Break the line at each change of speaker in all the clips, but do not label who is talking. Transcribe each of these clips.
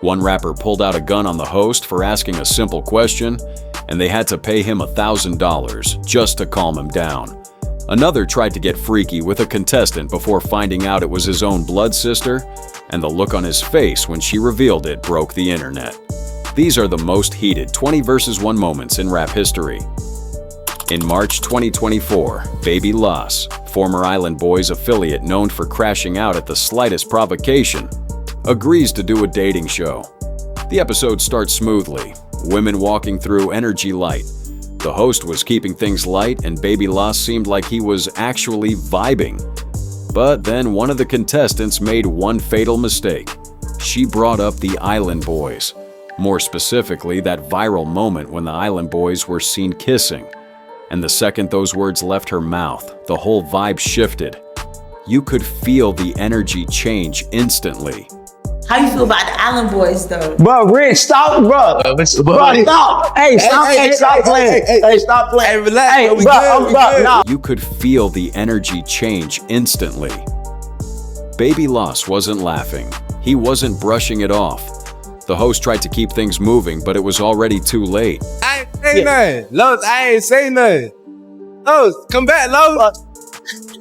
One rapper pulled out a gun on the host for asking a simple question, and they had to pay him $1,000 just to calm him down. Another tried to get freaky with a contestant before finding out it was his own blood sister, and the look on his face when she revealed it broke the internet. These are the most heated 20 versus 1 moments in rap history. In March 2024, Baby Loss, former Island Boys affiliate known for crashing out at the slightest provocation, agrees to do a dating show. The episode starts smoothly, women walking through energy light. The host was keeping things light and Baby Loss seemed like he was actually vibing. But then one of the contestants made one fatal mistake. She brought up the Island Boys. More specifically, that viral moment when the Island Boys were seen kissing. And the second those words left her mouth, the whole vibe shifted. You could feel the energy change instantly.
How you feel about the Island Boys, though?
Bro, Rich, stop, bro. Bro, stop. Hey, stop, stop playing. Hey, stop playing. Hey, relax. Hey, we good.
Nah. You could feel the energy change instantly. Baby Loss wasn't laughing. He wasn't brushing it off. The host tried to keep things moving, but it was already too late.
I ain't say nothing. Los, I ain't say nothing. Los, come back, Los.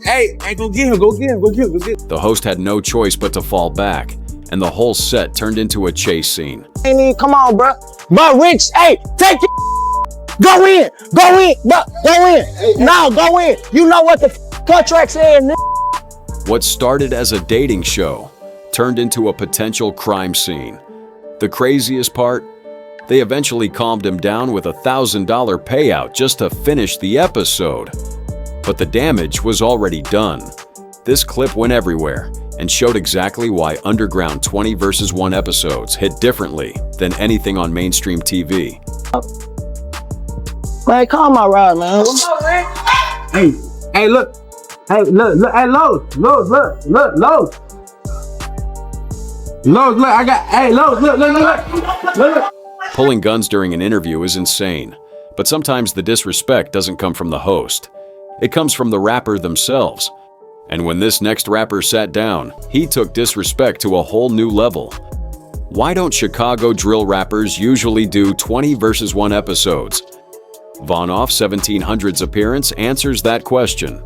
Hey, go get him, go get him.
The host had no choice but to fall back, and the whole set turned into a chase scene.
Hey, come on, bro. Bro, Rich, hey, take your go in, bro, go in. No, go in. You know what the contract said, nigga.
What started as a dating show turned into a potential crime scene. The craziest part? They eventually calmed him down with a $1,000 payout just to finish the episode. But the damage was already done. This clip went everywhere and showed exactly why underground 20 versus 1 episodes hit differently than anything on mainstream TV.
Man, call my ride, man.
Hey, look. Hey, look, hey, Los, look. Look, I got, hey, look.
Pulling guns during an interview is insane, but sometimes the disrespect doesn't come from the host. It comes from the rapper themselves. And when this next rapper sat down, he took disrespect to a whole new level. Why don't Chicago drill rappers usually do 20 versus 1 episodes? VonOff 1700's appearance answers that question.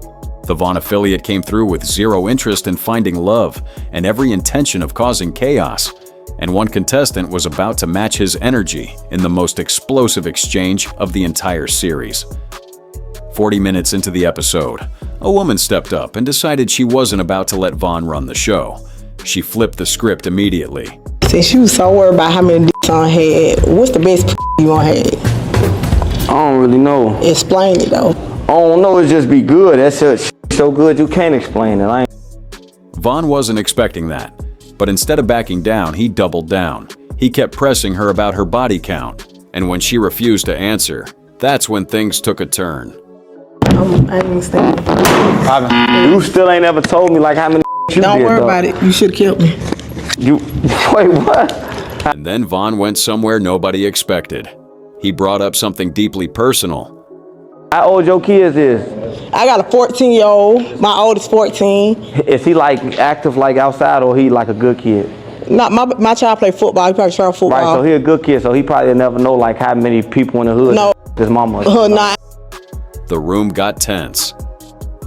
The Von affiliate came through with zero interest in finding love and every intention of causing chaos. And one contestant was about to match his energy in the most explosive exchange of the entire series. 40 minutes into the episode, a woman stepped up and decided she wasn't about to let Von run the show. She flipped the script immediately.
Since you was so worried about how many dicks I had, what's the best you gonna have?
I don't really know.
Explain it though.
I don't know, it just be good. That's so good you can't explain it.
Von wasn't expecting that, but instead of backing down, he doubled down. He kept pressing her about her body count, and when she refused to answer, that's when things took a turn.
I didn't understand.
You still ain't ever told me like how many you
Don't
did,
worry
though.
about it. You should have killed me.
You wait, what?
And then Von went somewhere nobody expected. He brought up something deeply personal.
How old your kids is?
I got a 14-year-old. My oldest 14.
Is he like active like outside or he like a good kid?
Not my child play football. He probably started football.
Right, so he a good kid, so he probably never know like how many people in the hood his mama.
Nah.
The room got tense.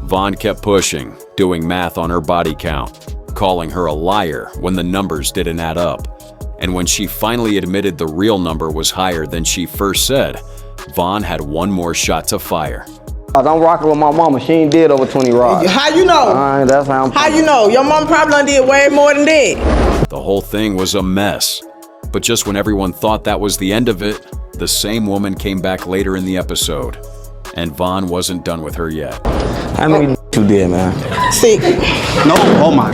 Von kept pushing, doing math on her body count, calling her a liar when the numbers didn't add up. And when she finally admitted the real number was higher than she first said, Von had one more shot to fire.
I'm rocking with my mama. She ain't did over 20 rods.
How you know?
That's how I'm.
How you know? Your mom probably done did way more than that.
The whole thing was a mess. But just when everyone thought that was the end of it, the same woman came back later in the episode. And Von wasn't done with her yet.
How many you did, man?
6.
No, oh my.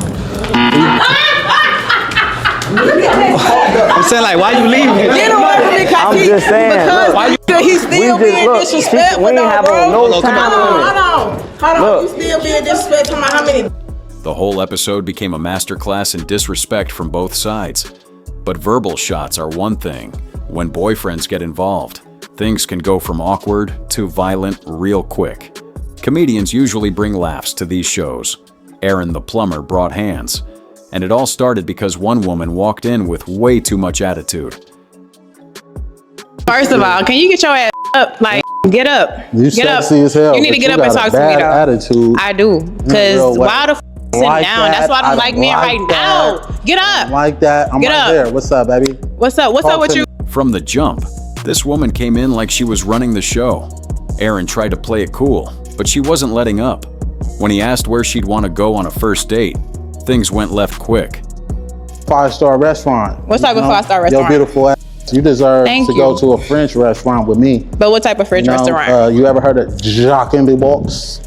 I'm saying, like, why you leaving?
I'm just saying.
Why he's still being disrespectful, bro.
No
Hold on. You still being disrespectful. How many?
The whole episode became a masterclass in disrespect from both sides. But verbal shots are one thing. When boyfriends get involved, things can go from awkward to violent real quick. Comedians usually bring laughs to these shows. Aaron the Plumber brought hands. And it all started because one woman walked in with way too much attitude.
First of all, can you get your ass up? Like, get up.
You
get up.
sexy as hell.
You need to get up and talk to me, though.
Attitude.
I do. Because why the sitting
like
down? That's why I don't like men right now. Get up.
Like that. I'm
Get
right
up.
there. What's up, baby?
What's up? What's up with you?
From the jump, this woman came in like she was running the show. Aaron tried to play it cool, but she wasn't letting up. When he asked where she'd want to go on a first date, things went left quick.
5-star restaurant.
What type of 5-star restaurant?
Your beautiful ass. You deserve
Thank
to
you.
go to a French restaurant with me.
But what type of French restaurant?
You ever heard of Jacques in the Box?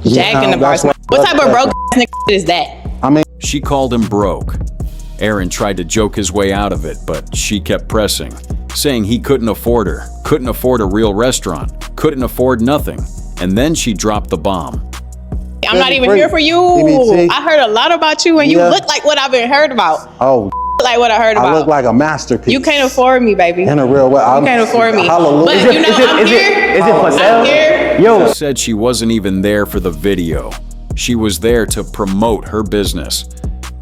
Jack in the Box. What type of broke ass nigga is that?
I mean,
She called him broke. Aaron tried to joke his way out of it, but she kept pressing, saying he couldn't afford her, couldn't afford a real restaurant, couldn't afford nothing. And then she dropped the bomb.
I'm not even here for you. I heard a lot about you and you look like what I've been heard about.
oh,
Like what I heard about.
I look like a masterpiece.
You can't afford me, baby.
In a real way.
You can't afford me.
Hallelujah.
But you know, I'm here.
Is it for sale?
I'm here.
Yo.
She said she wasn't even there for the video. She was there to promote her business.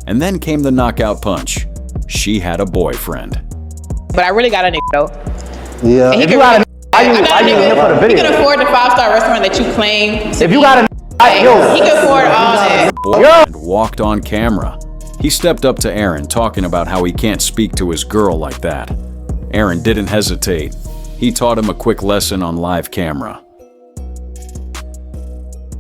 And then came the knockout punch. She had a boyfriend.
But I really got a nigga though.
Yeah.
And he
If
can
you got a
really-
why you here for the
He
video?
can afford the 5-star restaurant that you claim.
If you got a yo.
He can afford all that.
Boyfriend walked on camera. He stepped up to Aaron, talking about how he can't speak to his girl like that. Aaron didn't hesitate. He taught him a quick lesson on live camera.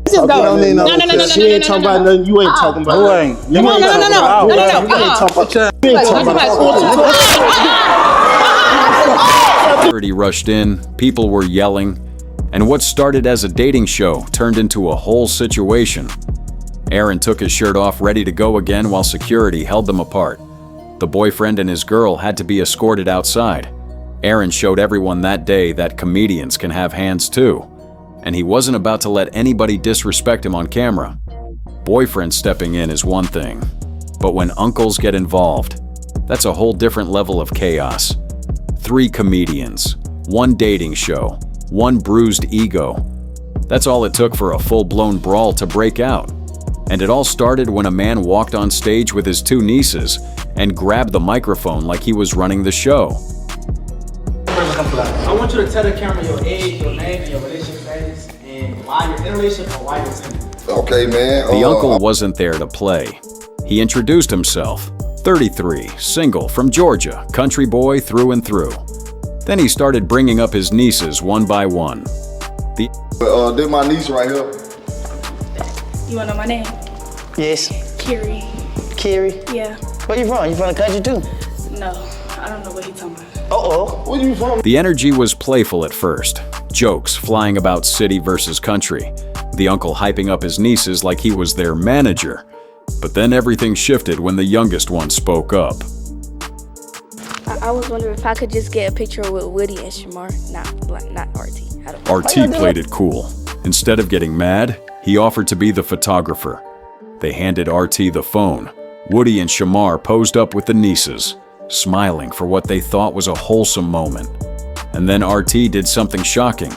Just go.
don't need no-
She ain't talking about nothing. You ain't talking about.
Who ain't? You
No.
ain't talking about-
You ain't talking about. You ain't talking about.
Security rushed in, people were yelling, and what started as a dating show turned into a whole situation. Aaron took his shirt off, ready to go again, while security held them apart. The boyfriend and his girl had to be escorted outside. Aaron showed everyone that day that comedians can have hands too, and he wasn't about to let anybody disrespect him on camera. Boyfriend stepping in is one thing, but when uncles get involved, that's a whole different level of chaos. 3 comedians, 1 dating show, 1 bruised ego. That's all it took for a full-blown brawl to break out. And it all started when a man walked on stage with his 2 nieces and grabbed the microphone like he was running the show.
I want you to tell the camera your age, your name, and your relationship status, and why you're in a relationship or why you're single.
Okay, man.
The uncle wasn't there to play. He introduced himself. 33, single, from Georgia, country boy through and through. Then he started bringing up his nieces one by one.
This my niece right here.
You wanna know my name?
Yes.
Kiri.
Kiri?
Yeah.
Where you from? You from the country too?
No, I don't know what he's talking about.
Uh-oh.
Where you from?
The energy was playful at first. Jokes flying about city versus country. The uncle hyping up his nieces like he was their manager. But then everything shifted when the youngest one spoke up.
I was wondering if I could just get a picture with Woody and Shamar, not RT. I don't know.
RT played it cool. Instead of getting mad, he offered to be the photographer. They handed RT the phone. Woody and Shamar posed up with the nieces, smiling for what they thought was a wholesome moment. And then RT did something shocking.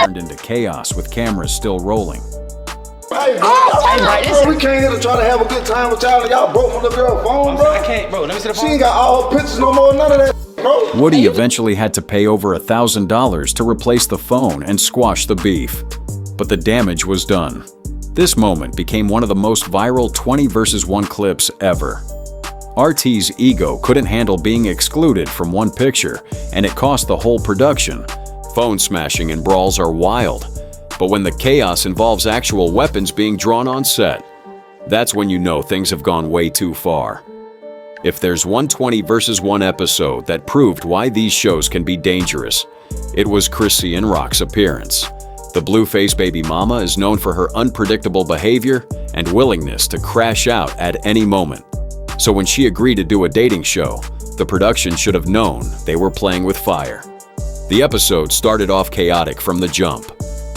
Turned into chaos with cameras still rolling.
Hey, bro, we came here to try to have a good time with y'all, and y'all broke from the girl phone, bro.
I can't, bro. Let me see the phone.
She ain't got all her pictures no more, none of that, bro.
Woody eventually had to pay over $1,000 to replace the phone and squash the beef. But the damage was done. This moment became one of the most viral 20 versus 1 clips ever. RT's ego couldn't handle being excluded from one picture, and it cost the whole production. Phone smashing and brawls are wild, but when the chaos involves actual weapons being drawn on set, that's when you know things have gone way too far. If there's 120 versus 1 episode that proved why these shows can be dangerous, it was Chrisean Rock's appearance. The Blueface baby mama is known for her unpredictable behavior and willingness to crash out at any moment. So when she agreed to do a dating show, the production should have known they were playing with fire. The episode started off chaotic from the jump.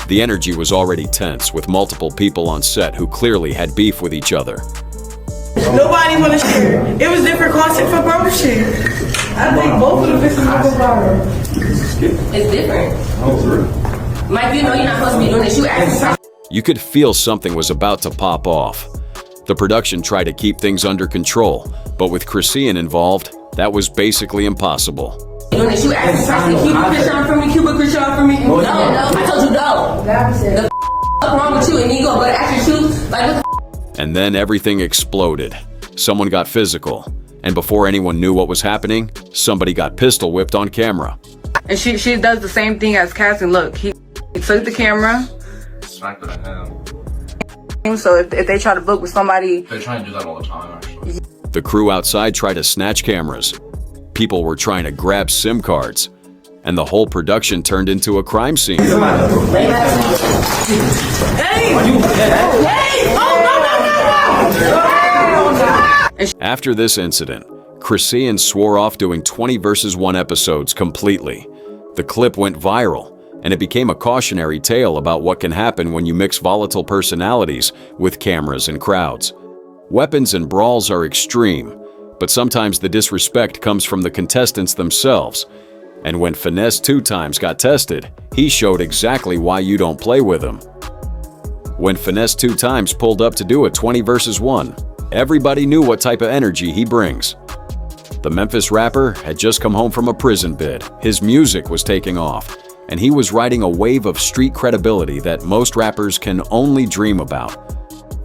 The energy was already tense with multiple people on set who clearly had beef with each other.
Nobody want to share. It was different content for bro share. I think both of the pictures will go viral.
It's different. Mike, you know you're not supposed to be doing this. You asking.
You could feel something was about to pop off. The production tried to keep things under control, but with Chrisean involved, that was basically impossible.
Doing this. You asking. Keep Chrisean from me. Keep Chrisean from me. No, I told you no. The what's wrong with you? And then you go to ask your shoes. Like what the
And then everything exploded. Someone got physical. And before anyone knew what was happening, somebody got pistol whipped on camera.
And she does the same thing as Cassie. Look, he took the camera.
Smacked it at him.
So if they try to book with somebody...
They try to do that all the time, actually.
The crew outside tried to snatch cameras. People were trying to grab SIM cards. And the whole production turned into a crime scene.
Hey!
After this incident, Chrisean swore off doing 20 vs. 1 episodes completely. The clip went viral, and it became a cautionary tale about what can happen when you mix volatile personalities with cameras and crowds. Weapons and brawls are extreme, but sometimes the disrespect comes from the contestants themselves. And when Finesse 2 Times got tested, he showed exactly why you don't play with him. When Finesse 2 Times pulled up to do a 20 vs. 1, everybody knew what type of energy he brings. The Memphis rapper had just come home from a prison bid, his music was taking off, and he was riding a wave of street credibility that most rappers can only dream about.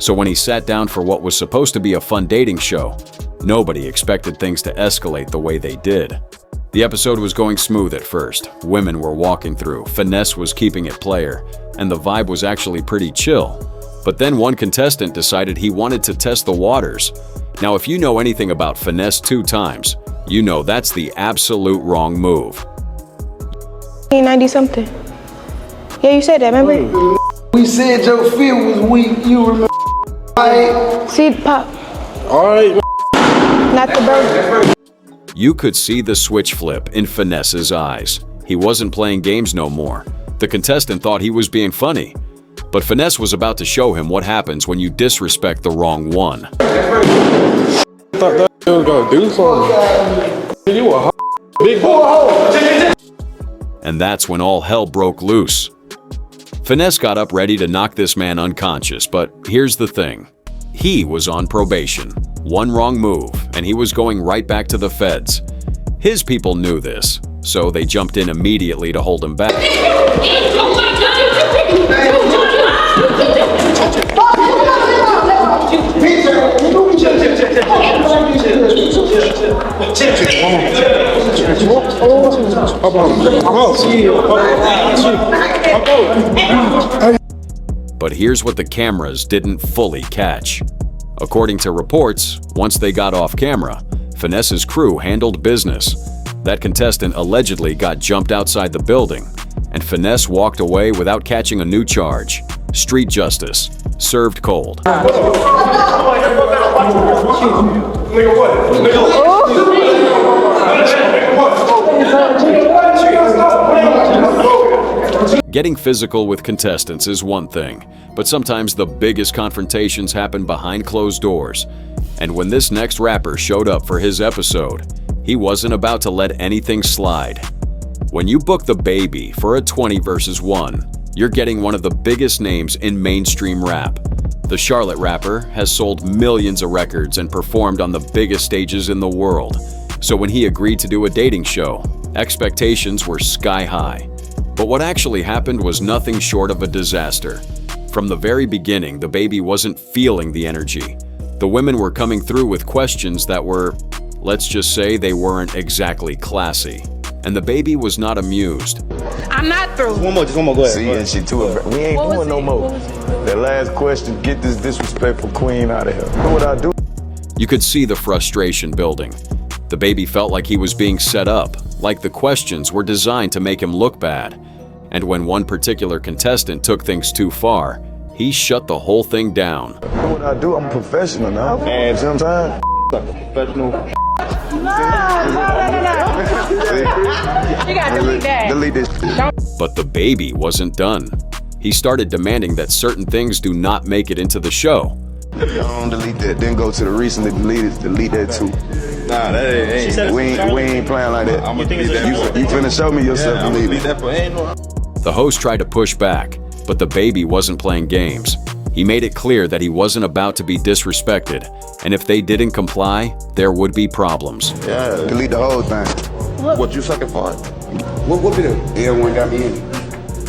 So when he sat down for what was supposed to be a fun dating show, nobody expected things to escalate the way they did. The episode was going smooth at first. Women were walking through, Finesse was keeping it player, and the vibe was actually pretty chill. But then one contestant decided he wanted to test the waters. Now, if you know anything about Finesse 2 Times, you know that's the absolute wrong move.
90-something. Yeah, you said that, remember?
We said your feet was weak, you remember? Alright.
See, Pop.
Alright.
Not the burger.
You could see the switch flip in Finesse's eyes. He wasn't playing games no more. The contestant thought he was being funny. But Finesse was about to show him what happens when you disrespect the wrong one.
I thought that was gonna do something. You a big boy.
And that's when all hell broke loose. Finesse got up ready to knock this man unconscious, but here's the thing. He was on probation. One wrong move, and he was going right back to the feds. His people knew this, so they jumped in immediately to hold him back. But here's what the cameras didn't fully catch. According to reports, once they got off camera, Finesse's crew handled business. That contestant allegedly got jumped outside the building, and Finesse walked away without catching a new charge. Street justice, served cold. Getting physical with contestants is one thing, but sometimes the biggest confrontations happen behind closed doors. And when this next rapper showed up for his episode, he wasn't about to let anything slide. When you book DaBaby for a 20 vs. 1, you're getting one of the biggest names in mainstream rap. The Charlotte rapper has sold millions of records and performed on the biggest stages in the world. So when he agreed to do a dating show, expectations were sky high. But what actually happened was nothing short of a disaster. From the very beginning, DaBaby wasn't feeling the energy. The women were coming through with questions that were, let's just say, they weren't exactly classy. And DaBaby was not amused.
I'm not through.
Just one more, go ahead.
See, and she too. We ain't doing no more. That last question, get this disrespectful queen out of here. Know what I do?
You could see the frustration building. DaBaby felt like he was being set up, like the questions were designed to make him look bad. And when one particular contestant took things too far, he shut the whole thing down.
Know what I do? I'm a professional now. And sometimes,
professional.
No. You gotta delete that.
Delete this.
But DaBaby wasn't done. He started demanding that certain things do not make it into the show.
If y'all don't delete that, then go to the recently deleted, delete that too. Nah, that ain't. We ain't playing like that. You finna show me yourself to leave it.
The host tried to push back, but DaBaby wasn't playing games. He made it clear that he wasn't about to be disrespected, and if they didn't comply, there would be problems.
Yeah, delete the whole thing. What you sucking for? What video? Everyone got me in.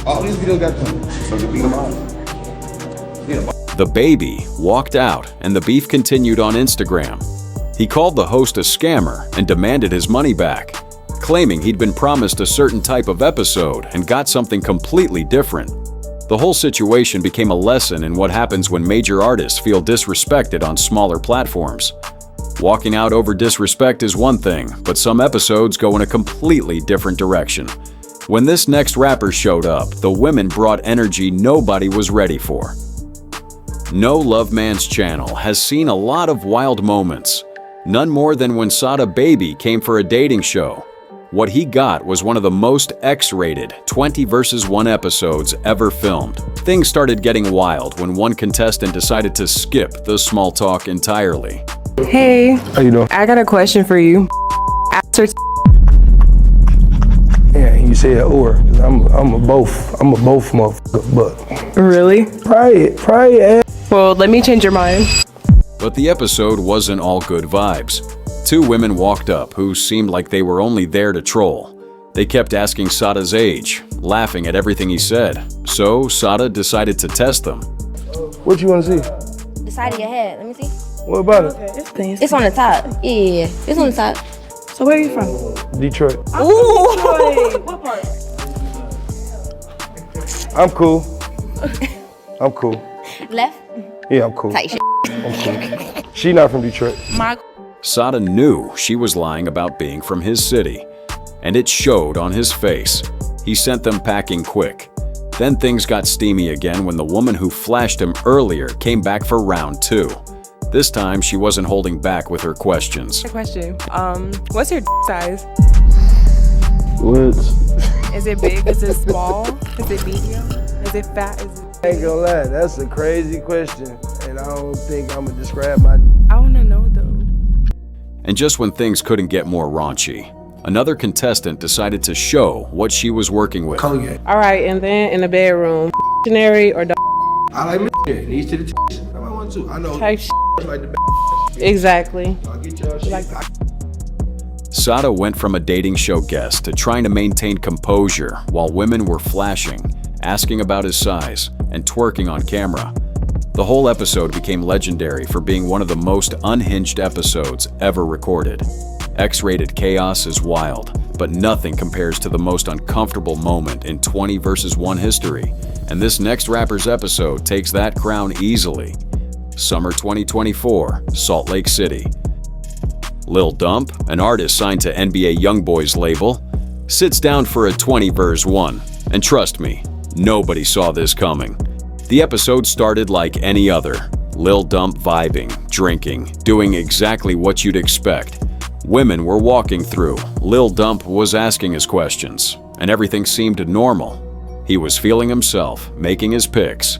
All these videos got them. So you beat them all.
DaBaby walked out, and the beef continued on Instagram. He called the host a scammer and demanded his money back, claiming he'd been promised a certain type of episode and got something completely different. The whole situation became a lesson in what happens when major artists feel disrespected on smaller platforms. Walking out over disrespect is one thing, but some episodes go in a completely different direction. When this next rapper showed up, the women brought energy nobody was ready for. No Love Man's channel has seen a lot of wild moments. None more than when Sada Baby came for a dating show. What he got was one of the most X-rated 20 vs. 1 episodes ever filmed. Things started getting wild when one contestant decided to skip the small talk entirely.
Hey,
How you doing?
I got a question for you. After
Yeah, you said or. I'm a both motherfucker, but.
Really?
Probably ass.
Well, let me change your mind.
But the episode wasn't all good vibes. Two women walked up who seemed like they were only there to troll. They kept asking Sada's age, laughing at everything he said. So Sada decided to test them.
What you want to see?
The side of your head. Let me see.
What about it?
It's on the top. Yeah, it's on the top.
So where are you from?
Detroit.
Ooh. What part?
I'm cool. I'm cool.
Left.
Yeah, I'm cool.
Tight shit.
I'm cool. She not from Detroit.
Sada knew she was lying about being from his city, and it showed on his face. He sent them packing quick. Then things got steamy again when the woman who flashed him earlier came back for round 2. This time, she wasn't holding back with her questions.
Question. What's your size?
What?
Is it big? Is it small? Is it medium? Is it fat? Is it...
I ain't gonna lie, that's a crazy question, and I don't think I'm gonna describe my.
I wanna know though.
And just when things couldn't get more raunchy, another contestant decided to show what she was working with.
All right, and then in the bedroom, dictionary or
I like these to the I might want to. I know.
type
Like the
Exactly.
I'll get y'all shit.
Sada went from a dating show guest to trying to maintain composure while women were flashing, asking about his size, and twerking on camera. The whole episode became legendary for being one of the most unhinged episodes ever recorded. X-rated chaos is wild, but nothing compares to the most uncomfortable moment in 20 vs. 1 history, and this next rapper's episode takes that crown easily. Summer 2024, Salt Lake City. Lil Dump, an artist signed to NBA YoungBoy's label, sits down for a 20 vs. 1, and trust me, nobody saw this coming. The episode started like any other. Lil Dump vibing, drinking, doing exactly what you'd expect. Women were walking through. Lil Dump was asking his questions, and everything seemed normal. He was feeling himself, making his picks,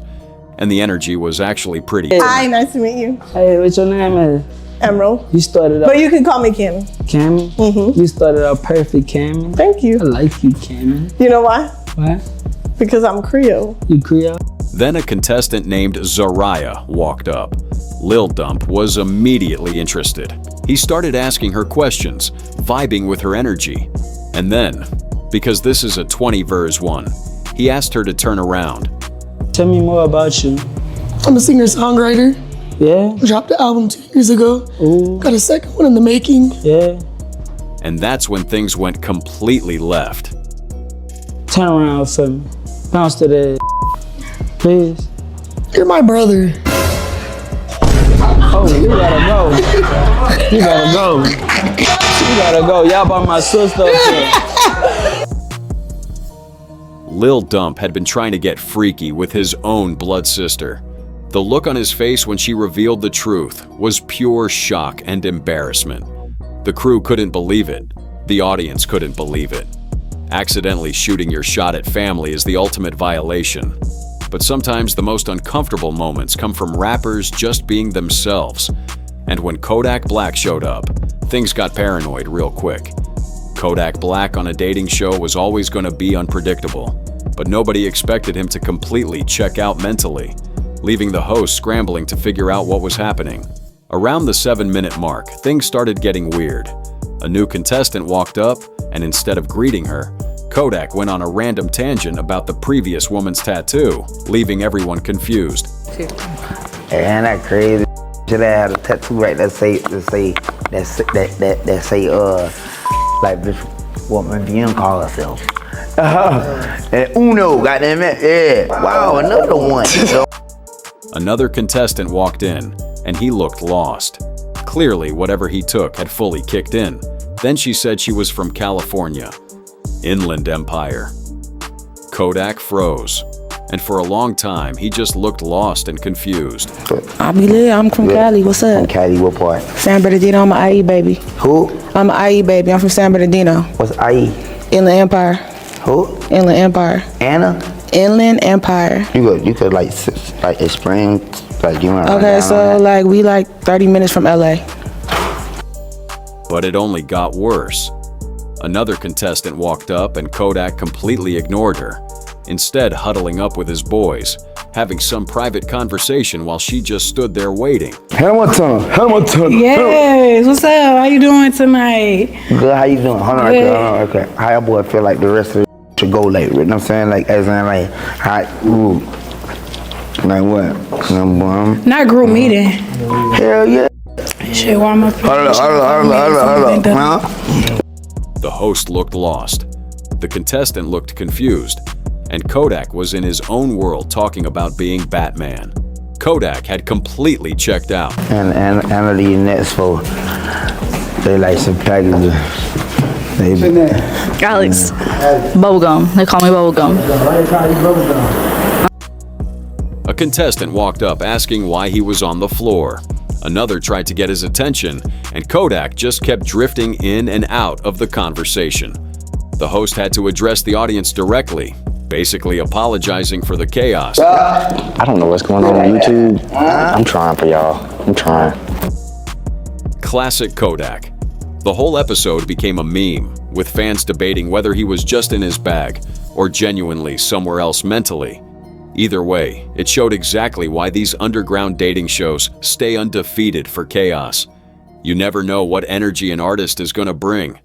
and the energy was actually pretty good.
Hi, nice to meet you.
Hey, what's your name is?
Emerald.
You started out.
But you can call me Cammy.
Cammy?
Mm-hmm.
You started out perfect, Cammy.
Thank you.
I like you, Cammy.
You know why?
What?
Because I'm Creole.
You Creole?
Then a contestant named Zariah walked up. Lil Dump was immediately interested. He started asking her questions, vibing with her energy. And then, because this is a 20 vs. 1, he asked her to turn around.
Tell me more about you.
I'm a singer-songwriter.
Yeah?
Dropped the album 2 years ago.
Ooh.
Got a second one in the making.
Yeah.
And that's when things went completely left.
Turn around for me. Bounce to the please.
You're my brother.
Oh, you gotta go. You gotta go. You gotta go. Y'all brought my sister up here.
Lil Dump had been trying to get freaky with his own blood sister. The look on his face when she revealed the truth was pure shock and embarrassment. The crew couldn't believe it. The audience couldn't believe it. Accidentally shooting your shot at family is the ultimate violation. But sometimes the most uncomfortable moments come from rappers just being themselves. And when Kodak Black showed up, things got paranoid real quick. Kodak Black on a dating show was always going to be unpredictable, but nobody expected him to completely check out mentally, leaving the host scrambling to figure out what was happening. Around the 7-minute mark, things started getting weird. A new contestant walked up, and instead of greeting her, Kodak went on a random tangent about the previous woman's tattoo, leaving everyone confused.
And that crazy shit, I had a tattoo right that say like this woman being call herself. And Uno, goddamn it, yeah. Wow, another one.
Another contestant walked in, and he looked lost. Clearly, whatever he took had fully kicked in. Then she said she was from California, Inland Empire. Kodak froze, and for a long time, he just looked lost and confused.
I be lit. I'm from Cali. What's up?
From Cali, what part?
San Bernardino. I'm an IE baby.
Who?
I'm an IE baby. I'm from San Bernardino.
What's IE?
Inland Empire.
Who?
Inland Empire.
Anna?
Inland Empire.
You could like explain, like you want.
Okay, so like we like 30 minutes from LA.
But it only got worse. Another contestant walked up and Kodak completely ignored her, instead huddling up with his boys, having some private conversation while she just stood there waiting.
Hamilton.
Yes, what's up? How you doing tonight?
Good, how you doing? Hold on, okay. How your boy feel like the rest of it should go like, you know what I'm saying? Like, as in like, ooh. Like what?
Not group meeting.
Hell yeah.
Shit, warm up.
Hold up.
The host looked lost. The contestant looked confused. And Kodak was in his own world talking about being Batman. Kodak had completely checked out.
And these next for, they like some packages.
Alex, bubblegum. They call me bubblegum.
A contestant walked up asking why he was on the floor. Another tried to get his attention, and Kodak just kept drifting in and out of the conversation. The host had to address the audience directly, basically apologizing for the chaos.
I don't know what's going on YouTube. I'm trying for y'all. I'm trying.
Classic Kodak. The whole episode became a meme, with fans debating whether he was just in his bag or genuinely somewhere else mentally. Either way, it showed exactly why these underground dating shows stay undefeated for chaos. You never know what energy an artist is going to bring.